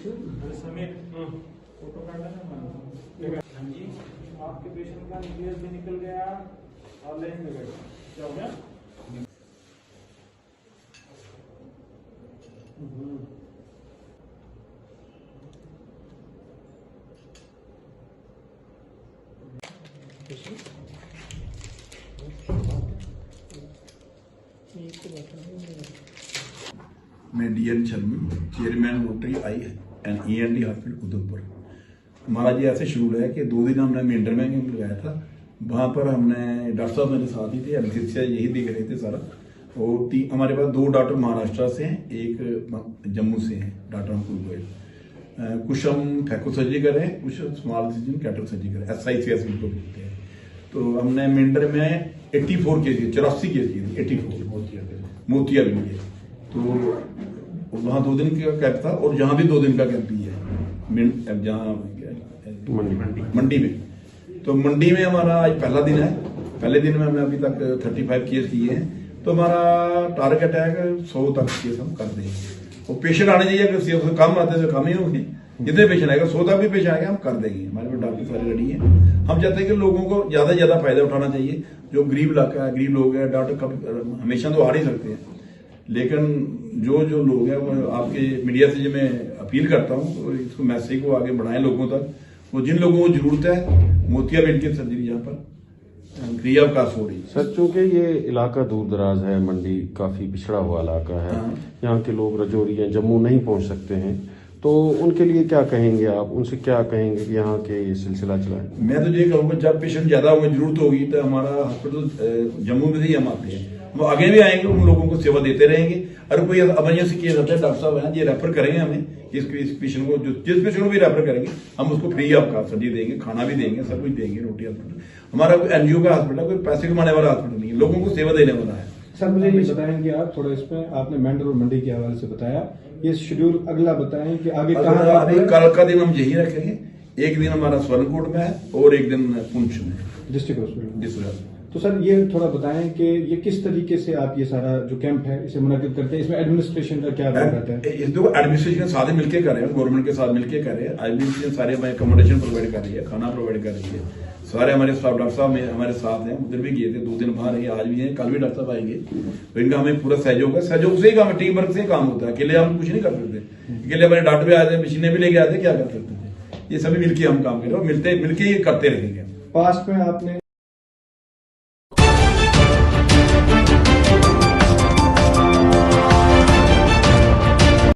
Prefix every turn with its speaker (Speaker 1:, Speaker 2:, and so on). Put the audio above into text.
Speaker 1: Sameer photo काटा ना। हाँ जी, आपके पेशेंट का न्यूक्लियस भी निकल गया और लाइन में गया। क्या हो गया?
Speaker 2: मैं D N Sharmi, chairman Rotary eye and END hospital Udhampur. हमारा ये ऐसे शेड्यूल है कि 2 दिन हमने मेंढर में कैंप लगाया था। वहाँ पर हमने डॉक्टर साहब मेरे साथ ही थे, एनेस्थीसिया यही देख रहे थे सारा। और हमारे पास 2 डॉक्टर महाराष्ट्र से हैं, एक जम्मू से हैं, डॉक्टर अंकुर गोयल। कुछ हम फैको सर्जरी कर रहे हैं, कुछ स्मॉल सर्जन कैटल सर्जरी कर रहे हैं, SICS इनको बोलते हैं। तो हमने मेंढर में 84 केस, 84 केस किए थे, 84 मोतिया भी लिए। तो वहाँ 2 दिन का कैंप था और जहाँ भी 2 दिन का कैंप ही है, जहाँ मंडी में। तो मंडी में हमारा आज पहला दिन है। पहले दिन में हमने अभी तक 35 केस किए हैं। तो हमारा टारगेट है 100 तक केस हम कर देंगे। और पेशेंट आने चाहिए, अगर 100 कम आते तो कम ही होगी। जितने पेशेंट आएगा 100 तक भी पेशेंट आएगा हम कर देंगे। हमारे पास डॉक्टर सारे रेडी हैं। हम चाहते हैं कि लोगों को ज्यादा से ज्यादा फायदा उठाना चाहिए। जो गरीब इलाका है, गरीब लोग हैं, डॉक्टर कभी हमेशा तो आ नहीं सकते हैं, लेकिन जो लोग हैं वो आपके मीडिया से जो मैं अपील करता हूँ तो इसको मैसेज को आगे बढ़ाएं लोगों तक। वो जिन लोगों को जरूरत है, मोतियाबिंद की सर्जरी यहाँ पर फ्री ऑफ कॉस्ट हो रही।
Speaker 3: सर, चूंकि ये इलाका दूर दराज है, मंडी काफी पिछड़ा हुआ इलाका है, यहाँ के लोग रजौरी या जम्मू नहीं पहुंच सकते हैं, तो उनके लिए क्या कहेंगे आप? उनसे क्या कहेंगे कि यहाँ के ये सिलसिला चलाएं?
Speaker 2: मैं तो ये कहूँगा, जब पेशेंट ज्यादा होंगे, जरूरत होगी, तो हमारा हॉस्पिटल जम्मू में ही हम आते हैं, वो आगे भी आएंगे, उन लोगों को सेवा देते रहेंगे। अगर कोई इमरजेंसी केस होता है, डॉक्टर साहब हैं, ये रेफर करेंगे हमें, इस पेशेंट को, जिस पेशेंट को भी रेफर करेंगे हम उसको फ्री ऑफ कॉस्ट सर्जरी देंगे, खाना भी देंगे, सब कुछ देंगे। रोटी हॉस्पिटल हमारा कोई NGO का हॉस्पिटल, कोई पैसे कमाने वाला हॉस्पिटल नहीं है, लोगों को सेवा देने वाला है।
Speaker 4: सर, मुझे ये बताएंगे आप थोड़ा इसमें, आपने मेंढर और मंडी के हवाले से बताया, ये शेड्यूल अगला बताएं कि आगे कहाँ?
Speaker 2: अभी कल का दिन हम यही रखेंगे। एक दिन हमारा स्वर्णकोट में है और एक दिन पुंछ में,
Speaker 4: डिस्ट्रिक्ट हॉस्पिटल।
Speaker 2: डिस्ट्रिक्ट।
Speaker 4: तो सर, ये थोड़ा बताएं कि ये किस तरीके से आप ये सारा जो कैंप है इसे मुनक्किद करते हैं, इसमें एडमिनिस्ट्रेशन का क्या रोल रहता है?
Speaker 2: इसको एडमिनिस्ट्रेशन के साथ मिलकर कर रहे हैं, गवर्नमेंट के साथ मिलकर कर रहे हैं। एडमिनिस्ट्रेशन सारे हमें अकोमोडेशन प्रोवाइड कर रही है, खाना प्रोवाइड कर रही है। सारे हमारे स्टाफ डॉक्टर साहब हमारे साथ हैं, उधर भी गए थे, 2 दिन बाहर है, आज भी हैं, कल भी डॉक्टर साहब आएंगे। तो इनका हमें पूरा सहयोग है, सहयोग से ही काम है, टीम वर्क से ही काम होता है। अकेले हम कुछ नहीं कर सकते। अकेले हमारे डॉक्टर भी आए थे, मशीनें भी लेके आए थे, क्या कर सकते थे? ये सभी मिलकर हम काम कर रहे हैं और मिलके ही करते रहेंगे।
Speaker 4: पास्ट में आपने